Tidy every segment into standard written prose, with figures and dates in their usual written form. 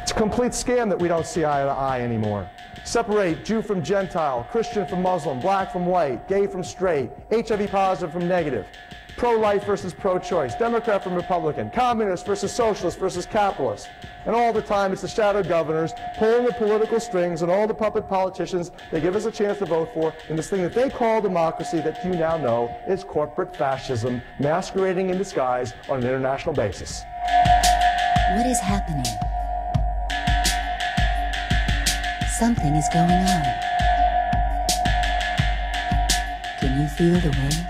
It's a complete scam that we don't see eye to eye anymore. Separate Jew from Gentile, Christian from Muslim, black from white, gay from straight, HIV positive from negative, pro-life versus pro-choice, Democrat from Republican, communist versus socialist versus capitalist. And all the time it's the shadow governors pulling the political strings and all the puppet politicians they give us a chance to vote for in this thing that they call democracy that you now know is corporate fascism masquerading in disguise on an international basis. What is happening? Something is going on. Can you feel the wind?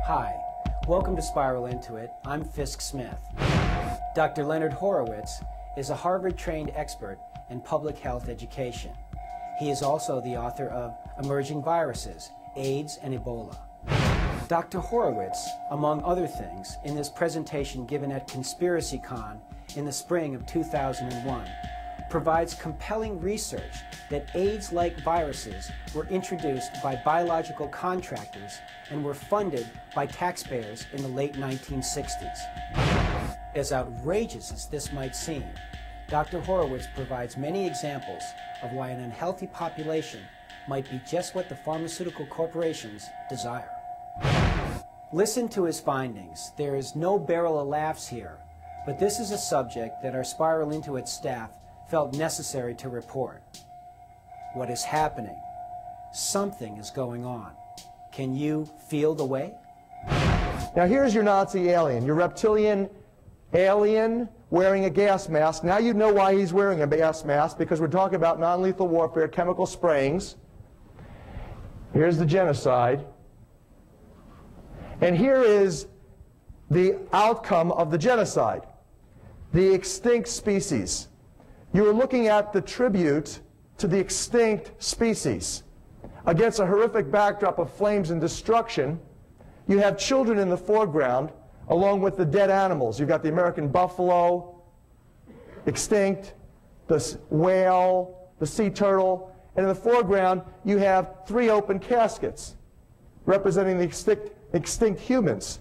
Hi, welcome to Spiral Into It. I'm Fisk Smith. Dr. Leonard Horowitz is a Harvard-trained expert in public health education. He is also the author of Emerging Viruses, AIDS and Ebola. Dr. Horowitz, among other things, in this presentation given at ConspiracyCon in the spring of 2001, provides compelling research that AIDS-like viruses were introduced by biological contractors and were funded by taxpayers in the late 1960s. As outrageous as this might seem, Dr. Horowitz provides many examples of why an unhealthy population might be just what the pharmaceutical corporations desire. Listen to his findings. There is no barrel of laughs here, but this is a subject that our Spiral Into It staff felt necessary to report. What is happening? Something is going on. Can you feel the way? Now here's your Nazi alien, your reptilian alien wearing a gas mask. Now you know why he's wearing a gas mask, because we're talking about non-lethal warfare, chemical sprayings. Here's the genocide. And here is the outcome of the genocide, the extinct species. You are looking at the tribute to the extinct species. Against a horrific backdrop of flames and destruction, you have children in the foreground, along with the dead animals. You've got the American buffalo, extinct, the whale, the sea turtle, and in the foreground you have 3 open caskets representing the extinct humans.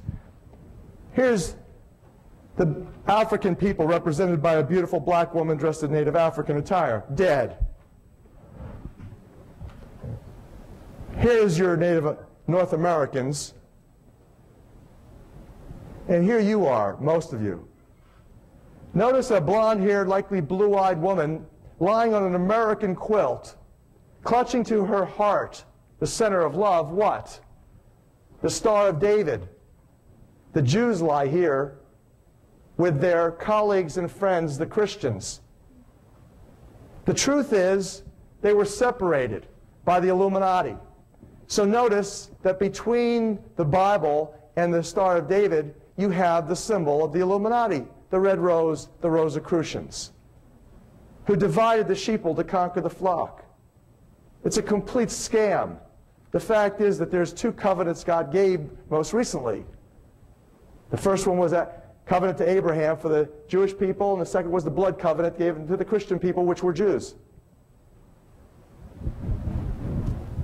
Here's the African people represented by a beautiful black woman dressed in Native African attire, dead. Here's your Native North Americans. And here you are, most of you. Notice a blonde-haired, likely blue-eyed woman lying on an American quilt, clutching to her heart, the center of love, what? The Star of David. The Jews lie here with their colleagues and friends, the Christians. The truth is, they were separated by the Illuminati. So notice that between the Bible and the Star of David, you have the symbol of the Illuminati, the red rose, the Rosicrucians, who divided the sheeple to conquer the flock. It's a complete scam. The fact is that there's 2 covenants God gave most recently. The first one was that covenant to Abraham for the Jewish people, and the second was the blood covenant given to the Christian people, which were Jews.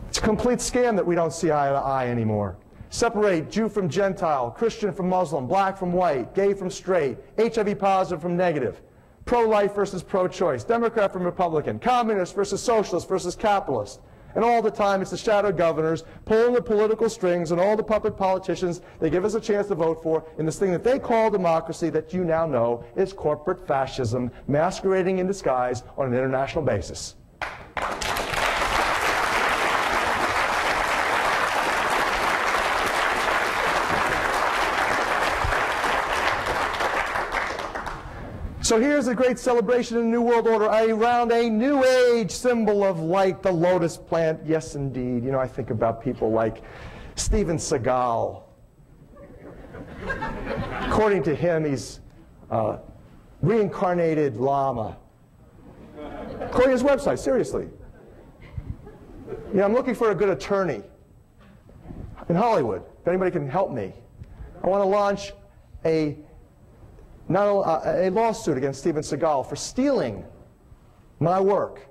It's a complete scam that we don't see eye to eye anymore. Separate Jew from Gentile, Christian from Muslim, black from white, gay from straight, HIV positive from negative, pro-life versus pro-choice, Democrat from Republican, communist versus socialist versus capitalist. And all the time it's the shadow governors pulling the political strings and all the puppet politicians they give us a chance to vote for in this thing that they call democracy that you now know is corporate fascism masquerading in disguise on an international basis. So here's a great celebration in the New World Order around a New Age symbol of light, the lotus plant. Yes, indeed. You know, I think about people like Steven Seagal. According to him, he's a reincarnated llama. According to his website, seriously. You know, I'm looking for a good attorney in Hollywood. If if anybody can help me, I want to launch a lawsuit against Steven Seagal for stealing my work.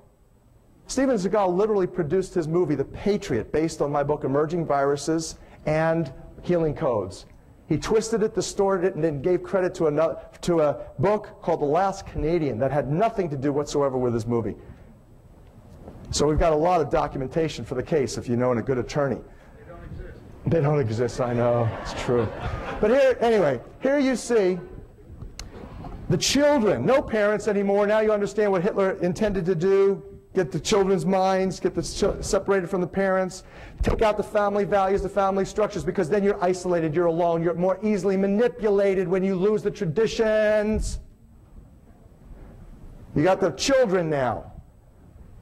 Steven Seagal literally produced his movie, The Patriot, based on my book, Emerging Viruses and Healing Codes. He twisted it, distorted it, and then gave credit to a book called The Last Canadian that had nothing to do whatsoever with his movie. So we've got a lot of documentation for the case if you know a good attorney. They don't exist. They don't exist, I know. It's true. But here, anyway, here you see the children. No parents anymore. Now you understand what Hitler intended to do. Get the children's minds, get separated from the parents, take out the family values, the family structures, because then you're isolated, you're alone, you're more easily manipulated when you lose the traditions. You got the children now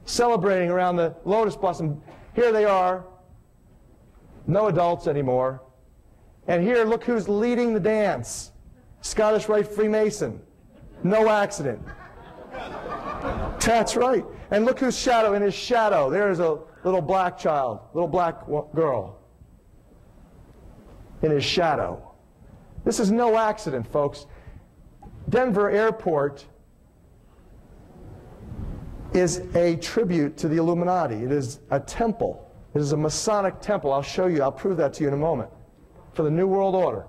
celebrating around the lotus blossom. Here they are, no adults anymore. And here, look who's leading the dance. Scottish Rite Freemason. No accident. That's right. And look who's in his shadow. There's a little black child, little black girl in his shadow. This is no accident, folks. Denver Airport is a tribute to the Illuminati. It is a temple. It is a Masonic temple. I'll show you. I'll prove that to you in a moment. For the New World Order.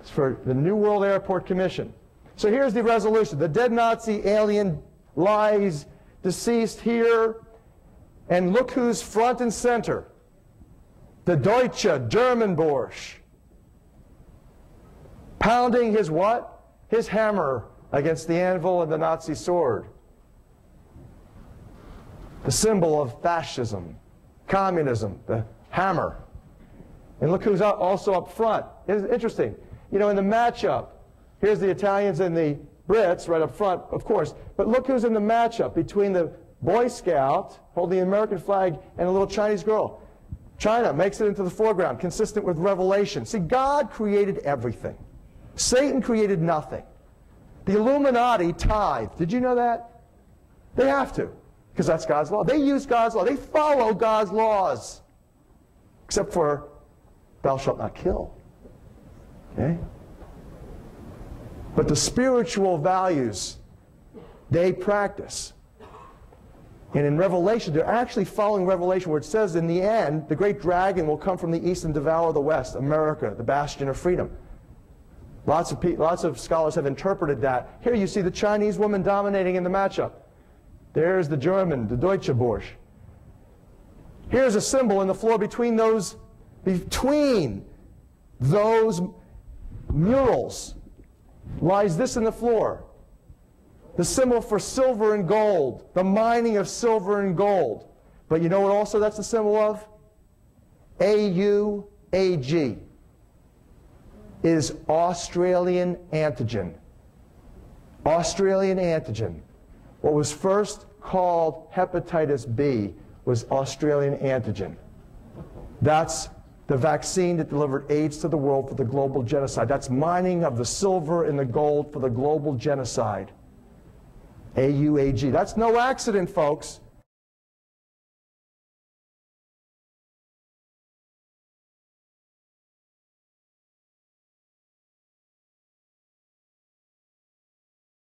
It's for the New World Airport Commission. So here's the resolution. The dead Nazi alien lies deceased here, and look who's front and center. The Deutsche German Borsch. Pounding his what? His hammer against the anvil and the Nazi sword. The symbol of fascism, communism, the hammer. And look who's also up front. It's interesting. You know, in the matchup, here's the Italians and the Brits right up front, of course. But look who's in the matchup between the Boy Scout holding the American flag and a little Chinese girl. China makes it into the foreground, consistent with Revelation. See, God created everything. Satan created nothing. The Illuminati tithe. Did you know that? They have to, because that's God's law. They use God's law. They follow God's laws, except for thou shalt not kill. Okay? But the spiritual values they practice. And in Revelation, they're actually following Revelation, where it says in the end, the great dragon will come from the east and devour the west, America, the bastion of freedom. Lots of scholars have interpreted that. Here you see the Chinese woman dominating in the matchup. There's the German, the Deutsche Borsch. Here's a symbol in the floor between those murals. Lies this in the floor. The symbol for silver and gold, the mining of silver and gold. But you know what also that's the symbol of? AUAG is Australian antigen. Australian antigen. What was first called hepatitis B was Australian antigen. That's the vaccine that delivered AIDS to the world for the global genocide. That's mining of the silver and the gold for the global genocide. AUAG. That's no accident, folks.